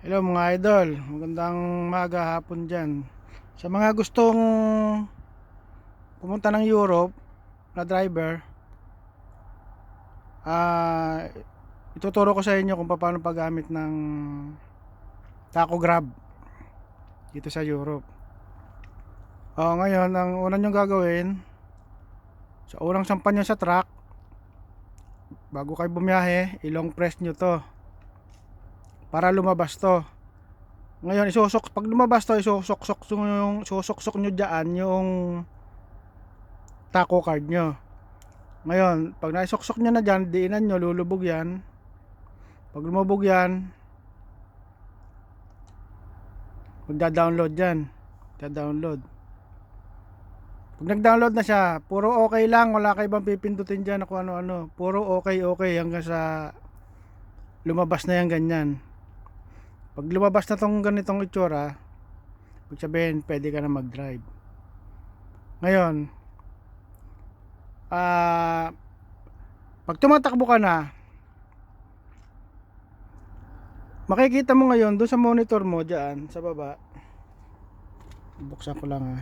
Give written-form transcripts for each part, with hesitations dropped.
Hello mga idol, magandang maga hapon dyan. Sa mga gustong pumunta ng Europe na driver, ah ituturo ko sa inyo kung paano paggamit ng tachograph dito sa Europe. Ngayon, ang una nyo gagawin, sa unang sampan nyo sa truck, bago kayo bumiyahe, ilong press nyo to para lumabas to. Ngayon, pag lumabas to, isusuksok nyo dyan yung taco card nyo. Ngayon, pag naisuksok nyo na dyan, diinan nyo, lulubog yan. Pag lumubog yan, magda-download yan. Magda-download. Pag nag-download na siya, puro okay lang, wala kayo bang pipindutin dyan na kung ano-ano. Puro okay hanggang sa lumabas na yan ganyan. Pag lumabas na tong ganitong itsura, ibig sabihin, pwede ka na mag-drive. Ngayon, pag tumatakbo ka na, makikita mo ngayon doon sa monitor mo dyan sa baba. Buksan ko lang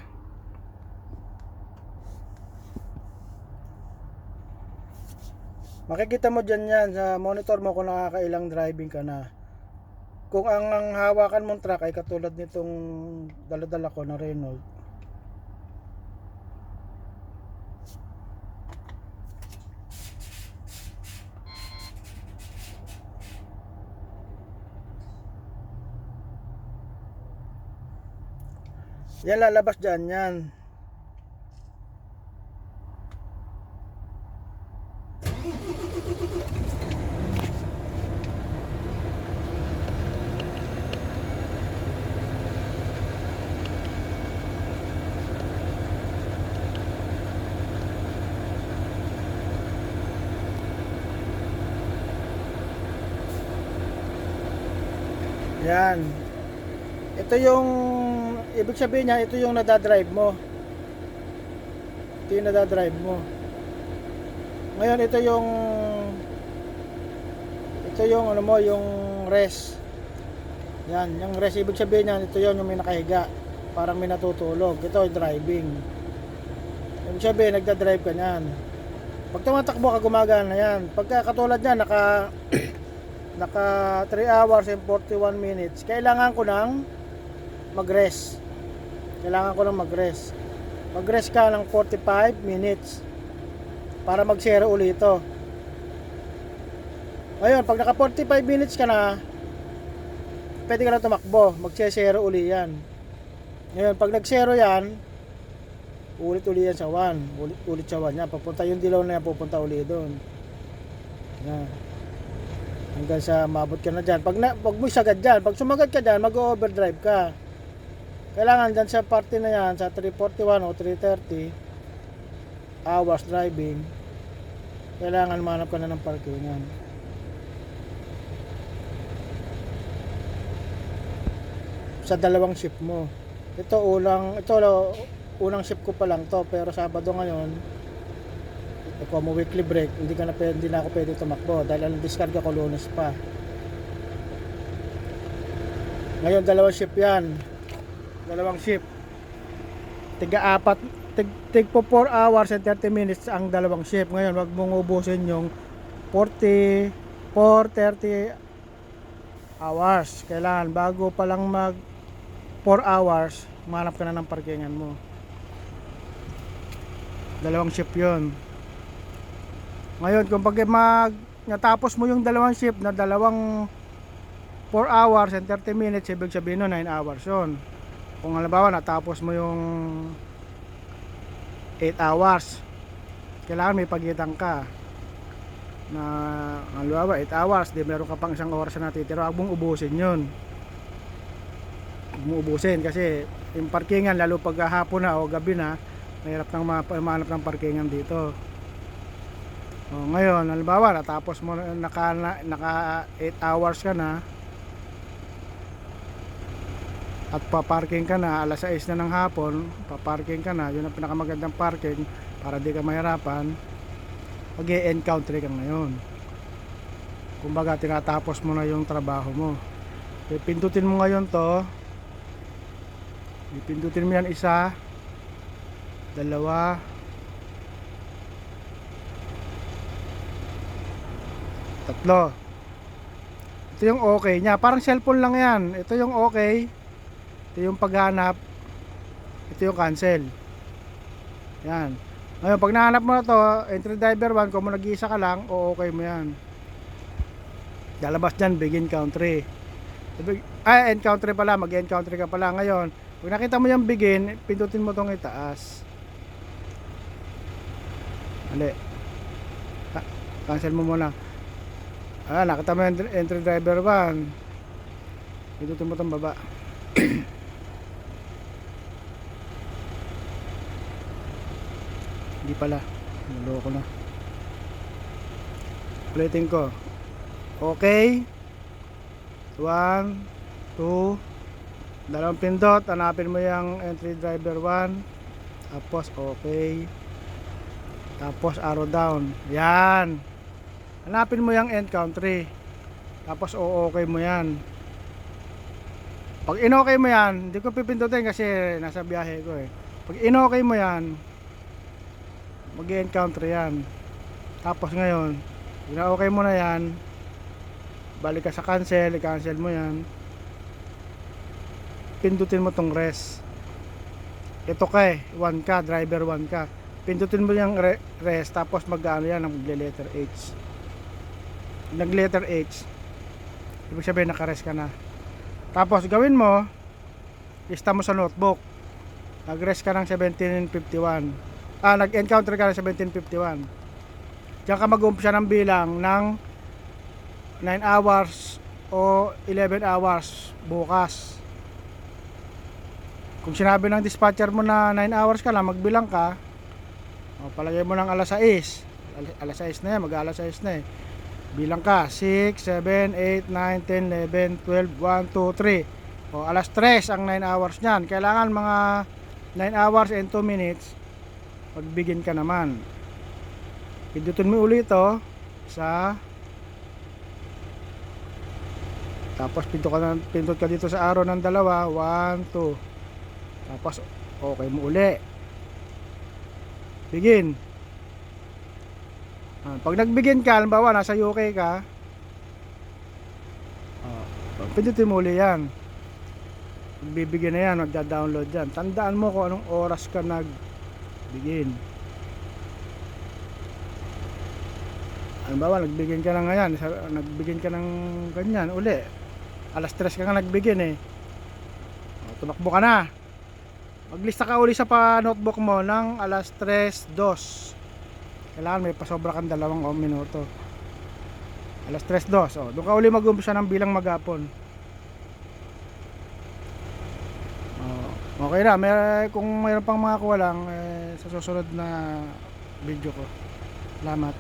makikita mo dyan yan sa monitor mo kung nakakailang driving ka na. Kung ang hawakan mong truck ay katulad nitong dala-dala ko na Renault, yan lalabas dyan yan. Yan. Ito yung ibig sabihin niya, ito yung nadadrive mo. Ito yung nadadrive mo. Ngayon ito yung ano mo, yung rest. Yan, yung rest ibig sabihin niya, ito yung may nakahiga, parang may natutulog. Ito yung driving. Ibig sabihin nagda-drive ka niyan. Pag tumatakbo ka, gumagana yan. Pagka katulad niyan, naka 3 hours and 41 minutes, kailangan ko nang mag-rest. Mag-rest ka ng 45 minutes para mag-zero ulit ito. Ngayon, pag naka 45 minutes ka na, pwede ka na tumakbo, mag-zero ulit yan. Ngayon, pag nag-zero yan, ulit yan sa 1, ulit sa 1 yan, papunta yung dilaw na yan, pupunta ulit doon yan, hanggang sa mabot ka na dyan. Pag mo isagad dyan, pag sumagad ka dyan, mag-overdrive ka. Kailangan dyan sa parte na yan, sa 341 o 330 hours driving, kailangan manap ka na ng parkingan. Sa dalawang shift mo. Ito unang shift ko pa lang to, pero Sabado ngayon, kung mo weekly break, hindi na ako pwede tumakbo dahil ang diskarga ko Lunes pa. Ngayon dalawang shift yan. Dalawang shift. Tig po 4 hours and 30 minutes ang dalawang shift. Ngayon wag mong ubusin yung 30 hours. Kailangan bago pa lang mag 4 hours, manap ka na ng parkingan mo. Dalawang shift yun. Ngayon, kung natapos mo yung dalawang shift na dalawang 4 hours and 30 minutes, ibig sabihin no, 9 hours yun. Kung halimbawa natapos mo yung 8 hours, kailangan may pagitan ka na halimbawa 8 hours, di meron ka pang isang oras na natitira. Huwag mong ubusin yun. Huwag mong ubusin kasi yung parkingan, lalo pag hapon na o gabi na, mahirap nang mahanap ng parkingan dito. Ngayon, halimbawa natapos mo naka 8 hours ka na at paparking ka na alas 6 na ng hapon, paparking ka na, yun ang pinakamagandang parking para di ka mahirapan. Mag-e-encounter ka ngayon, kumbaga tinatapos mo na yung trabaho mo. Pipindutin mo ngayon to. Pipindutin mo yan isa, dalawa, tatlo. Ito yung okay niya. Parang cellphone lang yan. Ito yung okay. Ito yung paghanap. Ito yung cancel. Yan. Ngayon, pag nahanap mo na to, entry driver 1, kung nag-iisa ka lang, o okay mo yan. Lalabas dyan, begin country. End country pala, mag-end country ka pala. Ngayon, pag nakita mo yung begin, pindutin mo tong itaas. Ali. Cancel mo muna. Nakita mo yung entry driver 1. Pindutin mo tong baba. Hindi pala. Naloko na. Ulitin ko. Okay. 1, 2, dalawang pindot. Hanapin mo yung entry driver 1. Tapos okay. Tapos arrow down. Yan. Hanapin mo yung end country. Tapos okay mo yan. Pag in-okay mo yan, hindi ko pipindutin kasi nasa biyahe ko eh. Pag in-okay mo yan, mag-end country yan. Tapos ngayon, okay mo na yan, balik ka sa cancel, i-cancel mo yan, pindutin mo tong rest. Ito ka eh, 1 ka, driver 1 ka, pindutin mo yung rest, tapos mag-ano yan, mag-letter H. Nag-letter H, ibig sabihin naka-rest ka na. Tapos gawin mo, lista mo sa notebook, nag-rest ka ng 1751, nag-encounter ka ng 1751. Diyan ka mag-umpisa ng bilang ng 9 hours o 11 hours bukas. Kung sinabi ng dispatcher mo na 9 hours ka lang, magbilang ka, palagay mo ng alas 6. Alas 6 na yan, mag-alas 6 na eh. Bilang ka, 6, 7, 8, 9, 10, 11, 12, 1, 2, 3. Alas 3 ang 9 hours nyan. Kailangan mga 9 hours and 2 minutes, magbigin ka naman. Pindutin mo ulit ito sa, tapos pindot ka dito sa arrow ng dalawa, 1, 2, tapos okay mo uli, begin. Pag nagbigin ka, halimbawa nasa UK ka, pindutin mo uli yan, magbibigin na yan, magda-download yan. Tandaan mo kung anong oras ka nagbigin. Halimbawa, nagbigin ka na ngayon, nagbigin ka ng ganyan, uli. Alas 3 ka nga nagbigin eh. Tumakbo ka na. Maglista ka uli sa notebook mo ng alas 3:02. Kailangan may pasobra kang 2 minuto. Alas 3:02. Doon ka uli mag-umpisa ng bilang maghapon. Okay na. Kung mayroon pang mga kuwalang, sa susunod na video ko. Salamat.